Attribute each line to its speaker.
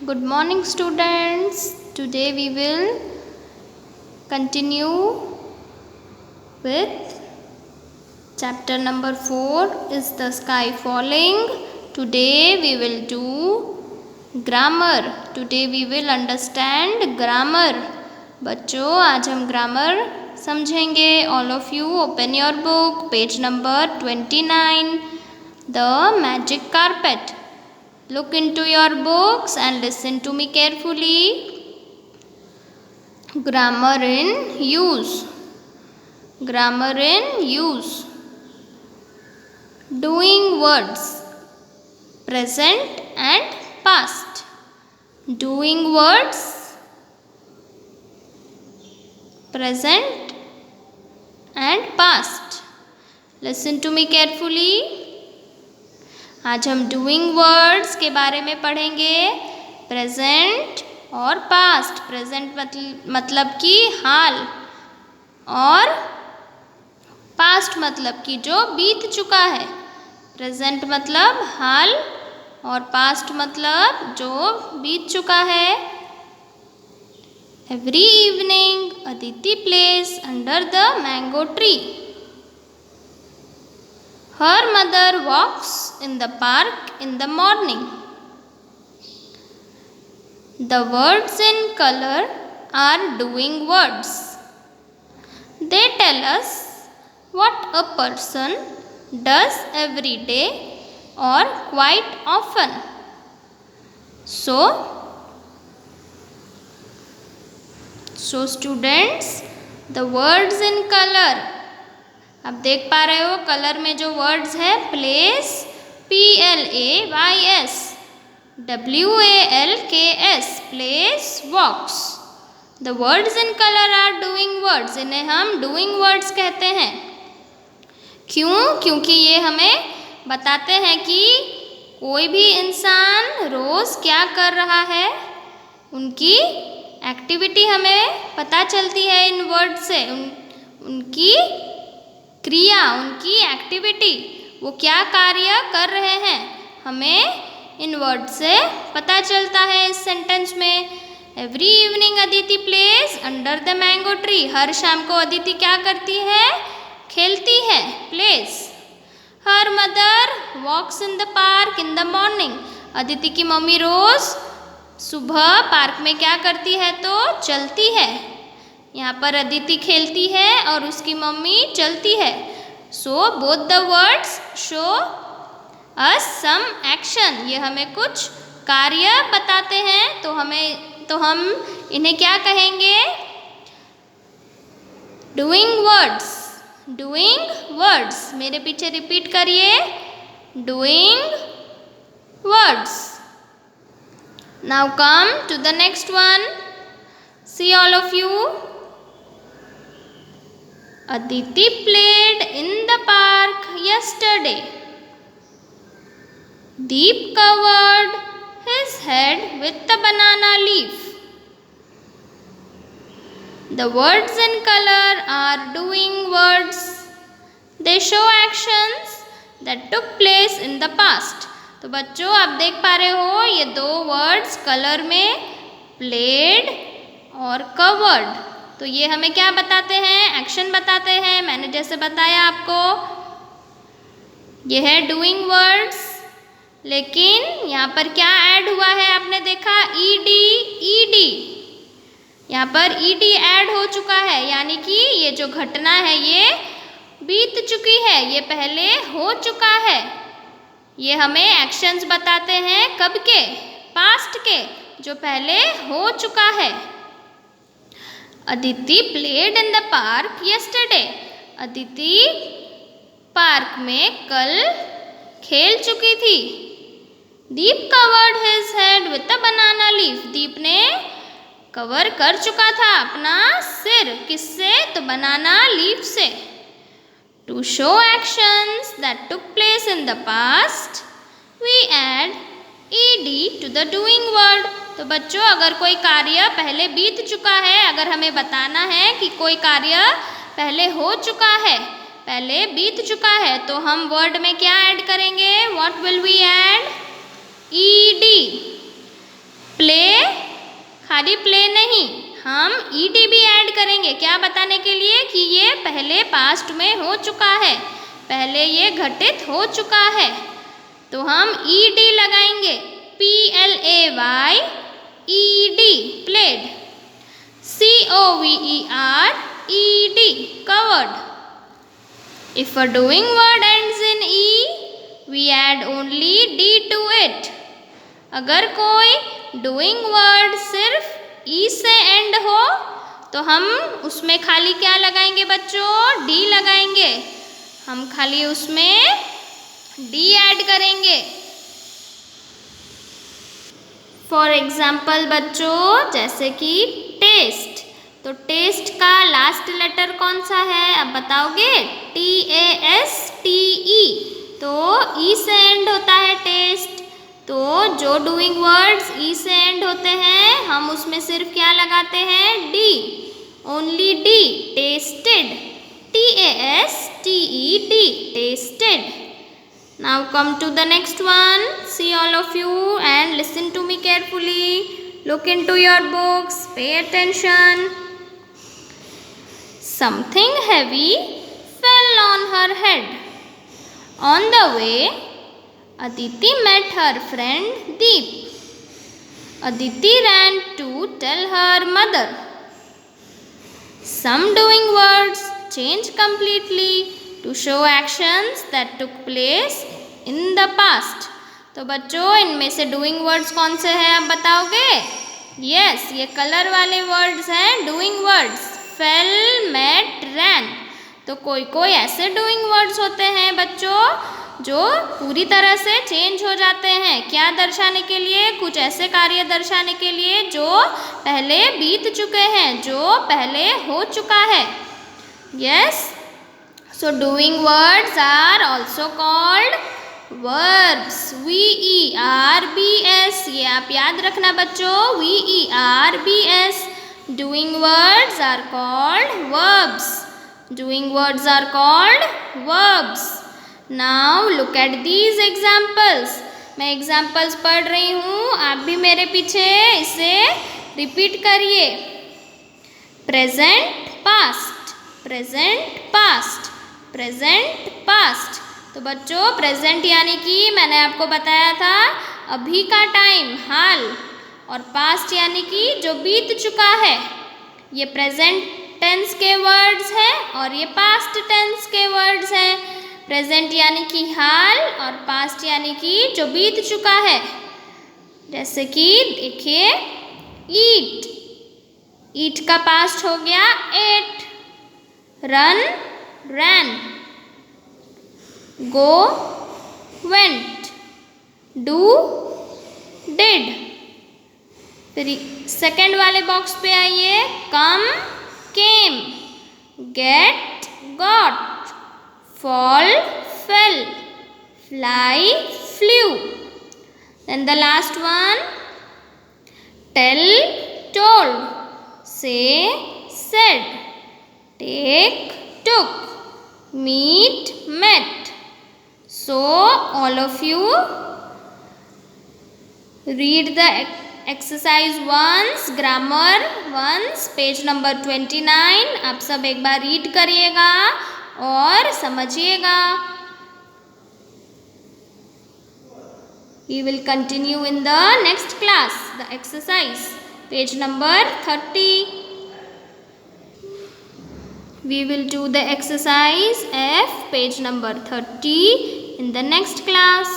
Speaker 1: Good morning, students. Today we will continue with chapter number 4 is the sky falling. Today we will do grammar. Today we will understand grammar. बच्चों आज हम grammar समझेंगे. All of you open your book, page number 29, the magic carpet. Look into your books and listen to me carefully. Grammar in use. Grammar in use. Doing words. Present and past. Doing words. Present and past. Listen to me carefully. आज हम doing words के बारे में पढ़ेंगे. Present और past. Present मतलब कि हाल और पास्ट मतलब कि जो बीत चुका है. प्रेजेंट मतलब हाल और पास्ट मतलब जो बीत चुका है. Every evening Aditi plays under the mango tree. Her mother walks in the park in the morning. The words in color are doing words. They tell us what a person does every day or quite often. So students, the words in color. अब देख पा रहे हो colour में जो words है plays PLAYS, WALKS, plays walks. The words in colour are doing words. इन्हें हम डूइंग वर्ड्स कहते हैं. क्यों? क्योंकि ये हमें बताते हैं कि कोई भी इंसान रोज़ क्या कर रहा है. उनकी एक्टिविटी हमें पता चलती है इन वर्ड से. उनकी क्रिया, उनकी एक्टिविटी, वो क्या कार्य कर रहे हैं हमें इन वर्ड से पता चलता है. इस सेंटेंस में every evening Aditi plays under the mango tree. हर शाम को अदिति क्या करती है? खेलती है. Plays. Her mother walks in the park in the morning. Aditi की मम्मी रोज सुबह पार्क में क्या करती है? तो चलती है. यहाँ पर अदिति खेलती है और उसकी मम्मी चलती है. So both the words show us some action. ये हमें कुछ कार्य बताते हैं. तो हम इन्हें क्या कहेंगे? Doing words. Doing words. मेरे पीछे रिपीट करिए. Doing words. Now come to the next one. See all of you. Aditi played in the park yesterday. Deep covered his head with a banana leaf. The words in color are doing words. They show actions that took place in the past. तो बच्चों आप देख पा रहे हो ये दो words colour में played और कवर्ड. तो ये हमें क्या बताते हैं? एक्शन बताते हैं. मैंने जैसे बताया आपको ये है डूइंग वर्ड्स. लेकिन यहाँ पर क्या ऐड हुआ है? आपने देखा ED. यहाँ पर ED ऐड हो चुका है. यानी कि ये जो घटना है ये बीत चुकी है. ये पहले हो चुका है. ये हमें एक्शंस बताते हैं. कब के? पास्ट के, जो पहले हो चुका है. Aditi played in the park yesterday. Aditi park में कल खेल चुकी थी. Deep covered his head with a banana leaf. Deep ने कवर कर चुका था अपना सिर. किससे? तो बनाना लीफ से. To show actions that took place in the past we add ED to the doing word. तो बच्चों अगर कोई कार्य पहले बीत चुका है, अगर हमें बताना है कि कोई कार्य पहले हो चुका है, पहले बीत चुका है, तो हम वर्ड में क्या ऐड करेंगे? What will we add? ED. Play हम ed भी ऐड करेंगे। क्या बताने के लिए कि ये पहले पास्ट में हो चुका है, पहले ये घटित हो चुका है। तो हम ed लगाएंगे, PLAY ED played, COVERED covered. If a doing word ends in E, we add only D to it. अगर कोई डूइंग वर्ड सिर्फ ई से एंड हो तो हम उसमें खाली क्या लगाएंगे बच्चों? डी लगाएंगे। हम खाली उसमें डी ऐड करेंगे। फॉर एग्जाम्पल बच्चों, जैसे कि टेस्ट, तो टेस्ट का लास्ट लेटर कौन सा है आप बताओगे? TASTE, तो ई से एंड होता है टेस्ट। तो जो डूइंग वर्ड्स ई से एंड होते हैं हम उसमें सिर्फ क्या लगाते हैं? D, only D. Tested, TASTED, tested. Now come to the next one. See all of you and listen to me carefully. Look into your books. Pay attention. Something heavy fell on her head. On the way, Aditi met her friend Deep. Aditi ran to tell her mother. Some doing words change completely to show actions that took place in the past. तो बच्चों इनमें से doing words कौन से हैं आप बताओगे? Yes, ये कलर वाले वर्ड्स हैं डूइंग वर्ड्स। फेल, मेट, रैन। तो कोई कोई ऐसे डूइंग वर्ड्स होते हैं बच्चों जो पूरी तरह से चेंज हो जाते हैं। क्या दर्शाने के लिए? कुछ ऐसे कार्य दर्शाने के लिए जो पहले बीत चुके हैं, जो पहले हो चुका है। Yes, so doing words are also called verbs. VERBS, ये आप याद रखना बच्चों, VERBS. Doing words are called verbs. Doing words are called verbs. Now look at these examples. मैं examples पढ़ रही हूँ, आप भी मेरे पीछे इसे रिपीट करिए। Present, past, present, past, present, past. तो बच्चों प्रेजेंट यानी कि मैंने आपको बताया था अभी का टाइम, हाल, और पास्ट यानी कि जो बीत चुका है। ये प्रेजेंट टेंस के वर्ड्स हैं और ये पास्ट टेंस के वर्ड्स हैं। प्रेजेंट यानी कि हाल और पास्ट यानी कि जो बीत चुका है। जैसे कि देखिए ईट, ईट का पास्ट हो गया ate. Run, ran, go, went, do, did। फिर सेकेंड वाले बॉक्स पे आइए। कम, came, get, got, fall, fell, fly, flew। Then the last one, tell, told, say, said, take, took, meet, met। So all of you read the exercise once, grammar once, page number 29। आप सब एक बार read करिएगा और समझिएगा। We will continue in the next class, the exercise, page number 30। We will do the exercise F, page number 30 in the next class.